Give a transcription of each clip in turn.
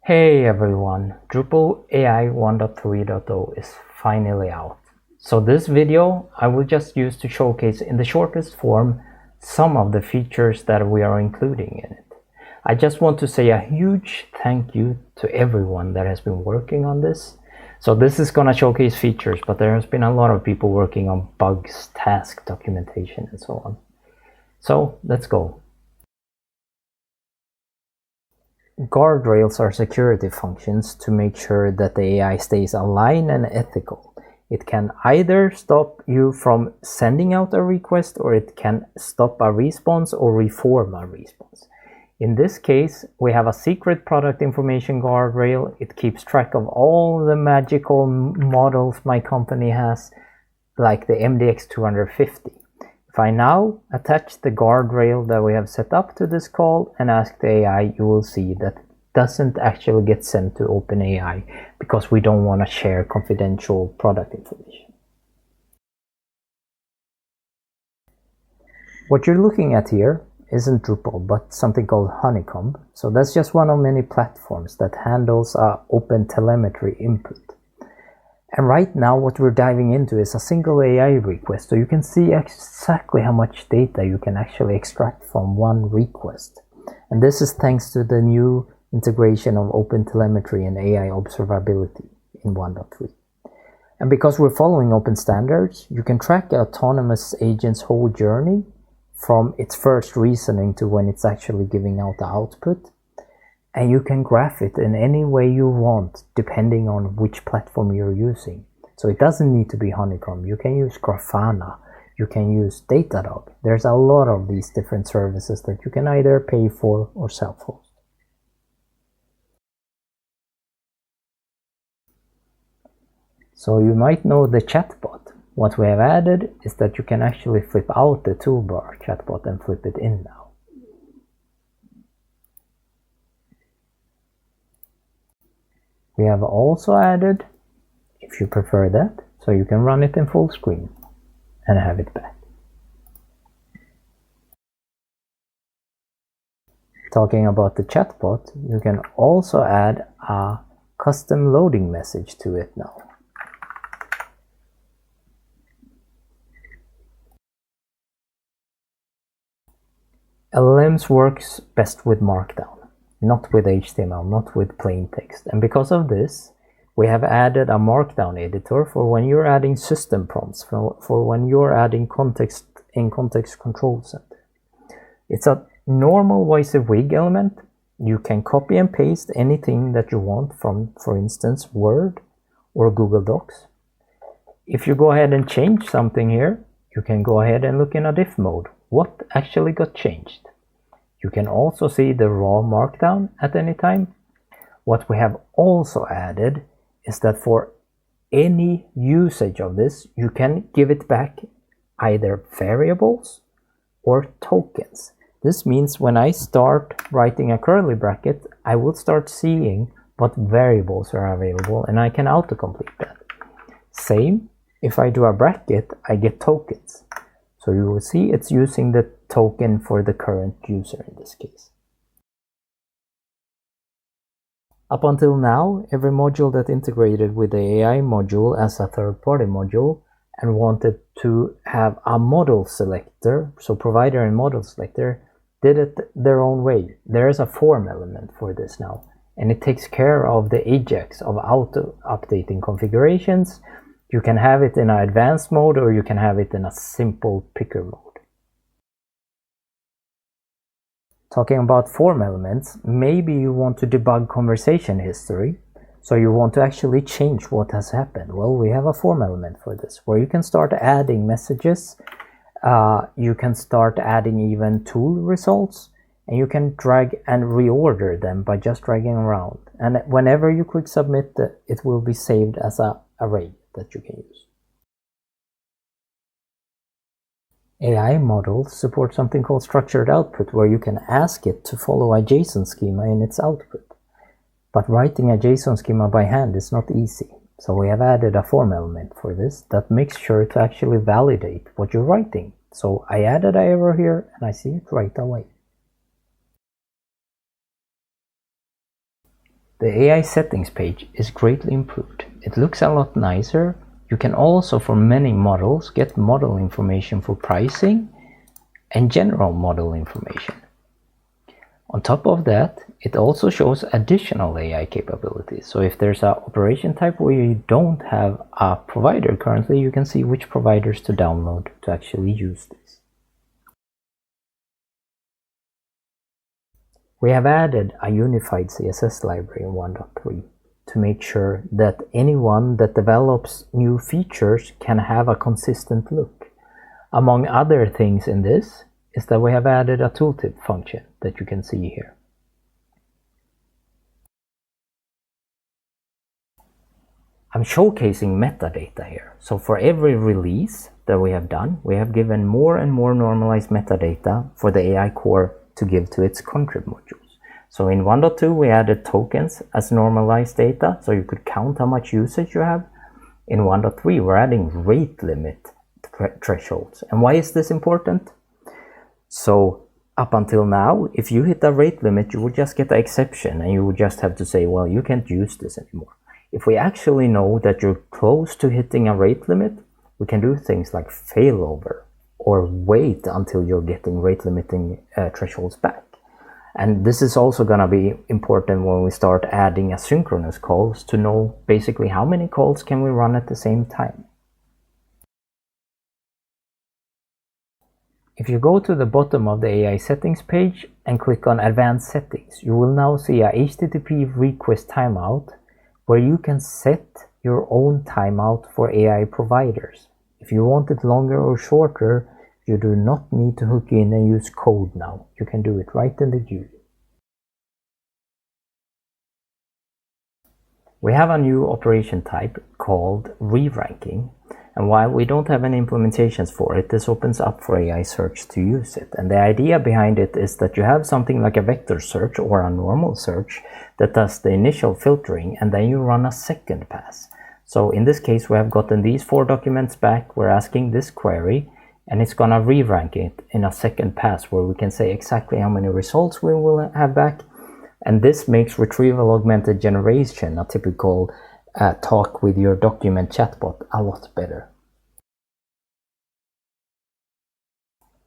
Hey everyone, Drupal AI 1.3.0 is finally out. So this video I will just use to showcase in the shortest form some of the features that we are including in it. I just want to say a huge thank you to everyone that has been working on this. So this is gonna showcase features, but there has been a lot of people working on bugs, task documentation, and so on. So let's go. Guardrails are security functions to make sure that the AI stays aligned and ethical. It can either stop you from sending out a request, or it can stop a response or reform a response. In this case, we have a secret product information guardrail. It keeps track of all the magical models my company has, like the MDX 250. If I now attach the guardrail that we have set up to this call and ask the AI, you will see that it doesn't actually get sent to OpenAI because we don't want to share confidential product information. What you're looking at here isn't Drupal, but something called Honeycomb. So that's just one of many platforms that handles open telemetry input. And right now what we're diving into is a single AI request, so you can see exactly how much data you can actually extract from one request. And this is thanks to the new integration of OpenTelemetry and AI Observability in 1.3. And because we're following open standards, you can track an autonomous agent's whole journey from its first reasoning to when it's actually giving out the output. And you can graph it in any way you want, depending on which platform you're using. So it doesn't need to be Honeycomb. You can use Grafana. You can use Datadog. There's a lot of these different services that you can either pay for or self-host. So you might know the Chatbot. What we have added is that you can actually flip out the toolbar Chatbot and flip it in now. We have also added, if you prefer that, so you can run it in full screen and have it back. Talking about the chatbot, you can also add a custom loading message to it now. LLMs works best with Markdown, not with HTML, not with plain text. And because of this, we have added a Markdown editor for when you're adding system prompts, for when you're adding context in Context Control Center. It's a normal WYSIWYG element. You can copy and paste anything that you want from, for instance, Word or Google Docs. If you go ahead and change something here, you can go ahead and look in a diff mode. What actually got changed? You can also see the raw Markdown at any time. What we have also added is that for any usage of this, you can give it back either variables or tokens. This means when I start writing a curly bracket, I will start seeing what variables are available and I can autocomplete that. Same, if I do a bracket, I get tokens. So you will see it's using the token for the current user in this case. Up until now, every module that integrated with the AI module as a third-party module and wanted to have a model selector, so provider and model selector, did it their own way. There is a form element for this now, and it takes care of the Ajax of auto-updating configurations. You can have it in an advanced mode or you can have it in a simple picker mode. Talking about form elements, maybe you want to debug conversation history, so you want to actually change what has happened. Well, we have a form element for this, where you can start adding messages, you can start adding even tool results, and you can drag and reorder them by just dragging around. And whenever you click submit, it will be saved as an array that you can use. AI models support something called structured output, where you can ask it to follow a JSON schema in its output. But writing a JSON schema by hand is not easy. So we have added a form element for this that makes sure to actually validate what you're writing. So I added an error here and I see it right away. The AI settings page is greatly improved. It looks a lot nicer. You can also, for many models, get model information for pricing and general model information. On top of that, it also shows additional AI capabilities. So if there's an operation type where you don't have a provider currently, you can see which providers to download to actually use this. We have added a unified CSS library in 1.3 to make sure that anyone that develops new features can have a consistent look. Among other things in this is that we have added a tooltip function that you can see here. I'm showcasing metadata here. So for every release that we have done, we have given more and more normalized metadata for the AI core to give to its contrib modules. So in 1.2 we added tokens as normalized data, so you could count how much usage you have. In 1.3 we're adding rate limit thresholds. And why is this important? So up until now, if you hit a rate limit, you would just get an exception and you would just have to say, well, you can't use this anymore. If we actually know that you're close to hitting a rate limit, we can do things like failover or wait until you're getting rate limiting thresholds back. And this is also going to be important when we start adding asynchronous calls to know basically how many calls can we run at the same time. If you go to the bottom of the AI settings page and click on advanced settings, you will now see a HTTP request timeout where you can set your own timeout for AI providers. If you want it longer or shorter, you do not need to hook in and use code now. You can do it right in the GUI. We have a new operation type called Reranking. And while we don't have any implementations for it, this opens up for AI search to use it. And the idea behind it is that you have something like a vector search or a normal search that does the initial filtering, and then you run a second pass. So in this case, we have gotten these 4 documents back. We're asking this query, and it's going to re-rank it in a second pass where we can say exactly how many results we will have back. And this makes retrieval augmented generation, a typical talk with your document chatbot, a lot better.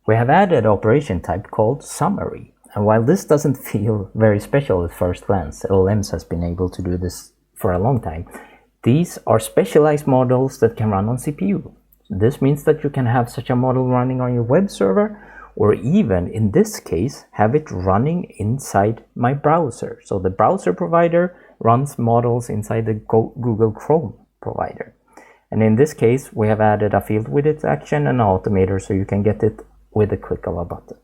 We have added an operation type called summary. And while this doesn't feel very special at first glance, LLMs has been able to do this for a long time. These are specialized models that can run on CPU. This means that you can have such a model running on your web server, or even in this case, have it running inside my browser. So the browser provider runs models inside the Google Chrome provider. And in this case, we have added a field widget action and an automator so you can get it with a click of a button.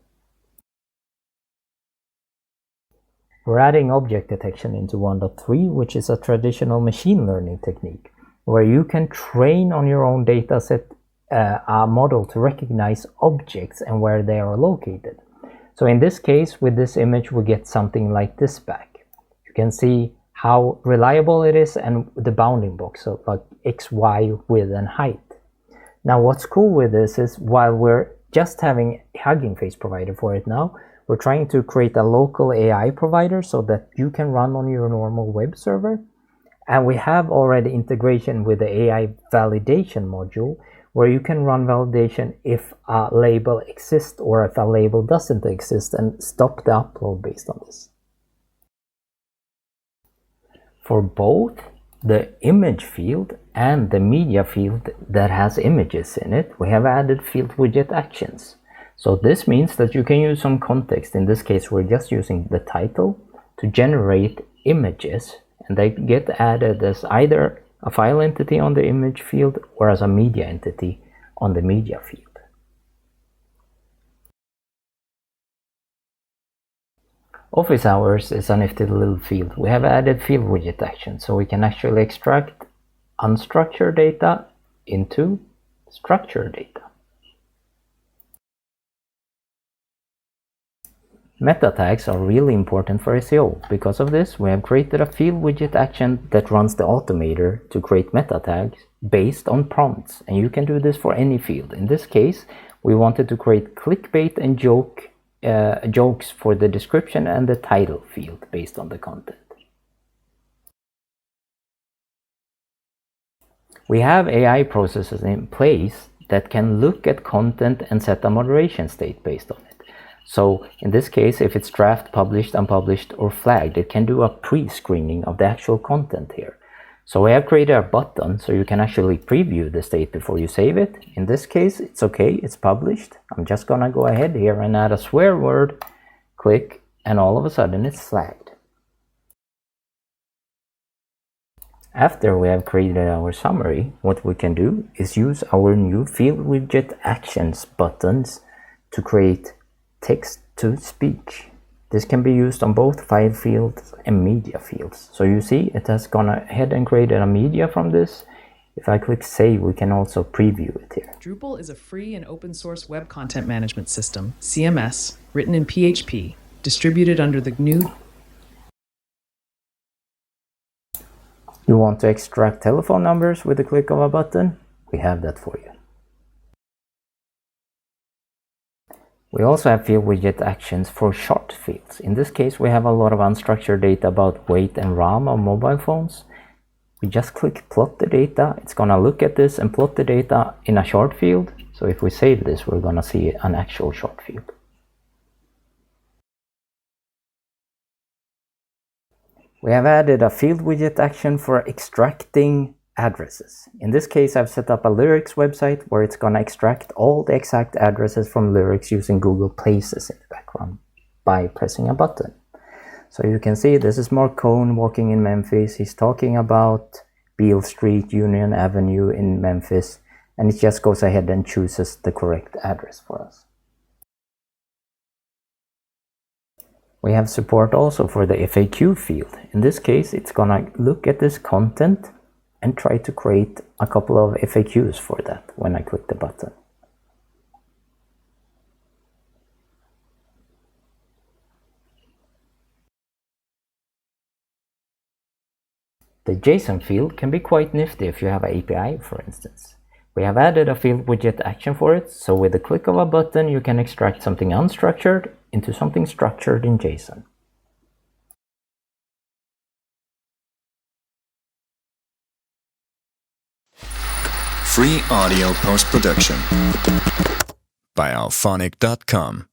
We're adding object detection into 1.3, which is a traditional machine learning technique where you can train on your own data set a model to recognize objects and where they are located. So in this case, with this image, we get something like this back. You can see how reliable it is and the bounding box, so like X, Y, width, and height. Now what's cool with this is while we're just having Hugging Face provider for it now, we're trying to create a local AI provider so that you can run on your normal web server. And we have already integration with the AI validation module where you can run validation if a label exists or if a label doesn't exist and stop the upload based on this. For both the image field and the media field that has images in it, we have added field widget actions. So this means that you can use some context. In this case, we're just using the title to generate images, and they get added as either a file entity on the image field or as a media entity on the media field. Office hours is a nifty little field. We have added field widget action so we can actually extract unstructured data into structured data. Meta tags are really important for SEO. Because of this, we have created a field widget action that runs the automator to create meta tags based on prompts. And you can do this for any field. In this case, we wanted to create clickbait and jokes for the description and the title field based on the content. We have AI processes in place that can look at content and set a moderation state based on it. So in this case, if it's draft, published, unpublished, or flagged, it can do a pre-screening of the actual content here. So we have created a button so you can actually preview the state before you save it. In this case, it's okay, it's published. I'm just gonna go ahead here and add a swear word, click, and all of a sudden it's flagged. After we have created our summary, what we can do is use our new field widget actions buttons to create text-to-speech. This can be used on both file fields and media fields. So you see it has gone ahead and created a media from this. If I click save, we can also preview it here. Drupal is a free and open source web content management system, CMS, written in PHP, distributed under the GNU. You want to extract telephone numbers with the click of a button? We have that for you. We also have field widget actions for short fields. In this case, we have a lot of unstructured data about weight and RAM of mobile phones. We just click plot the data. It's gonna look at this and plot the data in a short field. So if we save this, we're gonna see an actual short field. We have added a field widget action for extracting addresses. In this case, I've set up a Lyrics website where it's gonna extract all the exact addresses from Lyrics using Google Places in the background by pressing a button. So you can see this is Mark Cohn walking in Memphis. He's talking about Beale Street, Union Avenue in Memphis, and it just goes ahead and chooses the correct address for us. We have support also for the FAQ field. In this case, it's gonna look at this content and try to create a couple of FAQs for that when I click the button. The JSON field can be quite nifty if you have an API, for instance. We have added a field widget action for it, so with the click of a button you can extract something unstructured into something structured in JSON. Free audio post-production by alphonic.com.